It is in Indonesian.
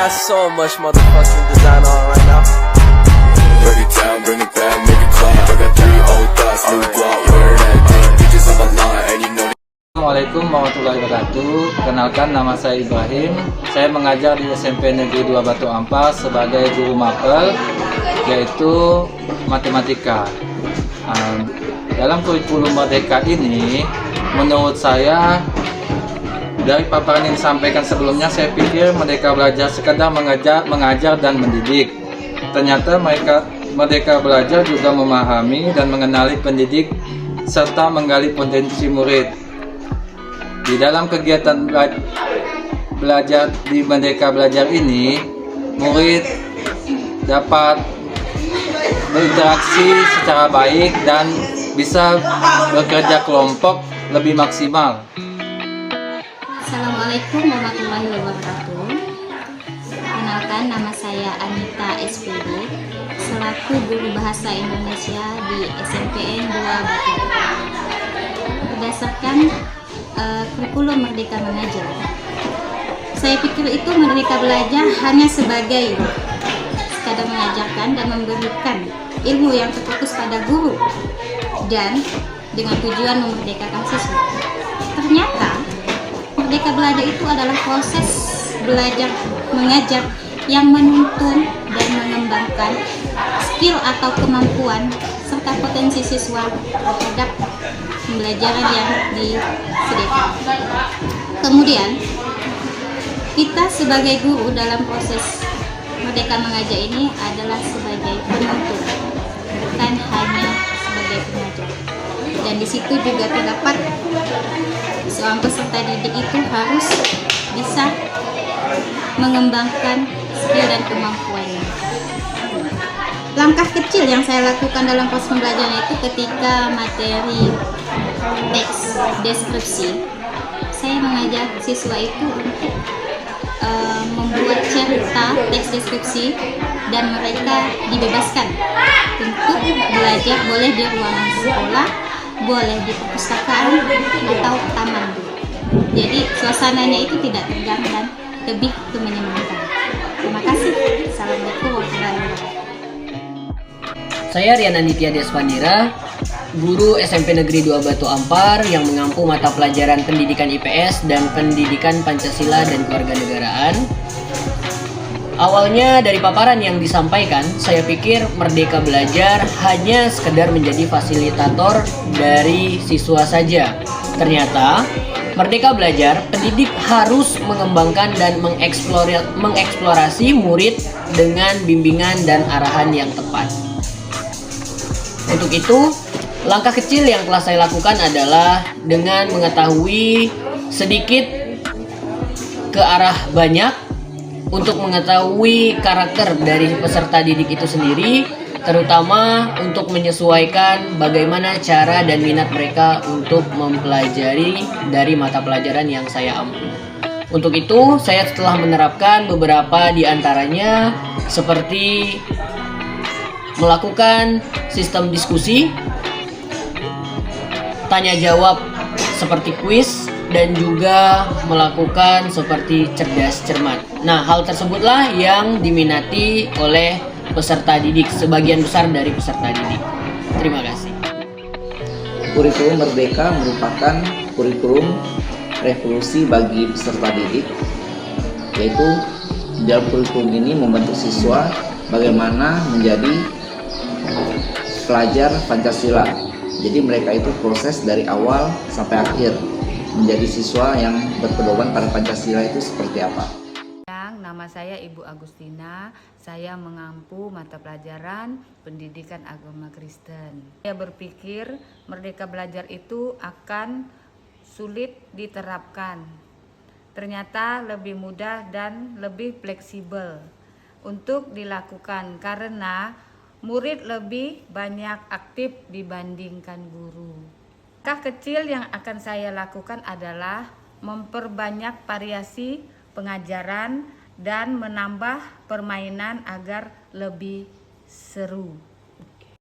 got so much motherfucking design on right now. Break it down, bring it back, make it clap. I got three old thoughts, new guap, where that thing. Bitches on my line, and you know. Assalamualaikum warahmatullahi wabarakatuh. Kenalkan, nama saya Ibrahim. Saya mengajar di SMP Negeri 2 Batu Ampar sebagai guru mapel, yaitu matematika. Dalam kurikulum Merdeka ini, menurut saya, dari paparan yang disampaikan sebelumnya, saya pikir Merdeka Belajar sekedar mengajar dan mendidik. Ternyata Merdeka Belajar juga memahami dan mengenali pendidik serta menggali potensi murid. Di dalam kegiatan belajar di Merdeka Belajar ini, murid dapat berinteraksi secara baik dan bisa bekerja kelompok lebih maksimal. Assalamualaikum warahmatullahi wabarakatuh. Kenalkan, nama saya Anita SPD, selaku guru bahasa Indonesia di SMPN 2 Batu Ampar. Berdasarkan kurikulum Merdeka Mengajar, saya pikir itu Merdeka Belajar hanya sebagai sekadar mengajarkan dan memberikan ilmu yang terfokus pada guru dan dengan tujuan memerdekakan siswa. Ternyata Merdeka Belajar itu adalah proses belajar mengajar yang menuntun dan mengembangkan skill atau kemampuan serta potensi siswa terhadap pembelajaran yang disediakan. Kemudian, kita sebagai guru dalam proses Merdeka Mengajar ini adalah sebagai penuntun, bukan hanya sebagai pengajar. Dan di situ juga terdapat seorang peserta didik itu harus bisa mengembangkan skill dan kemampuannya. Langkah kecil yang saya lakukan dalam proses pembelajaran itu ketika materi teks deskripsi, saya mengajak siswa itu untuk membuat cerita teks deskripsi dan mereka dibebaskan untuk belajar, boleh di ruangan sekolah, boleh di perpustakaan atau taman. Jadi suasananya itu tidak tegang dan lebih menyenangkan. Terima kasih. Assalamualaikum warahmatullahi wabarakatuh. Saya Rian Anditya Desvandira, guru SMP Negeri 2 Batu Ampar yang mengampu mata pelajaran pendidikan IPS dan pendidikan Pancasila dan Kewarganegaraan. Awalnya dari paparan yang disampaikan, saya pikir Merdeka Belajar hanya sekedar menjadi fasilitator dari siswa saja. Ternyata Merdeka Belajar, pendidik harus mengembangkan dan mengeksplorasi murid dengan bimbingan dan arahan yang tepat. Untuk itu, langkah kecil yang telah saya lakukan adalah dengan mengetahui sedikit ke arah banyak untuk mengetahui karakter dari peserta didik itu sendiri, terutama untuk menyesuaikan bagaimana cara dan minat mereka untuk mempelajari dari mata pelajaran yang saya ampu. Untuk itu, saya telah menerapkan beberapa di antaranya seperti melakukan sistem diskusi, tanya jawab seperti kuis, dan juga melakukan seperti cerdas cermat. Nah, hal tersebutlah yang diminati oleh peserta didik, sebagian besar dari peserta didik. Terima kasih. Kurikulum Merdeka merupakan kurikulum revolusi bagi peserta didik, yaitu dalam kurikulum ini membentuk siswa bagaimana menjadi pelajar Pancasila. Jadi mereka itu proses dari awal sampai akhir menjadi siswa yang berpedoman pada Pancasila itu seperti apa. Nama saya Ibu Agustina, saya mengampu mata pelajaran pendidikan agama Kristen. Saya berpikir Merdeka Belajar itu akan sulit diterapkan. Ternyata lebih mudah dan lebih fleksibel untuk dilakukan karena murid lebih banyak aktif dibandingkan guru. Langkah kecil yang akan saya lakukan adalah memperbanyak variasi pengajaran dan menambah permainan agar lebih seru.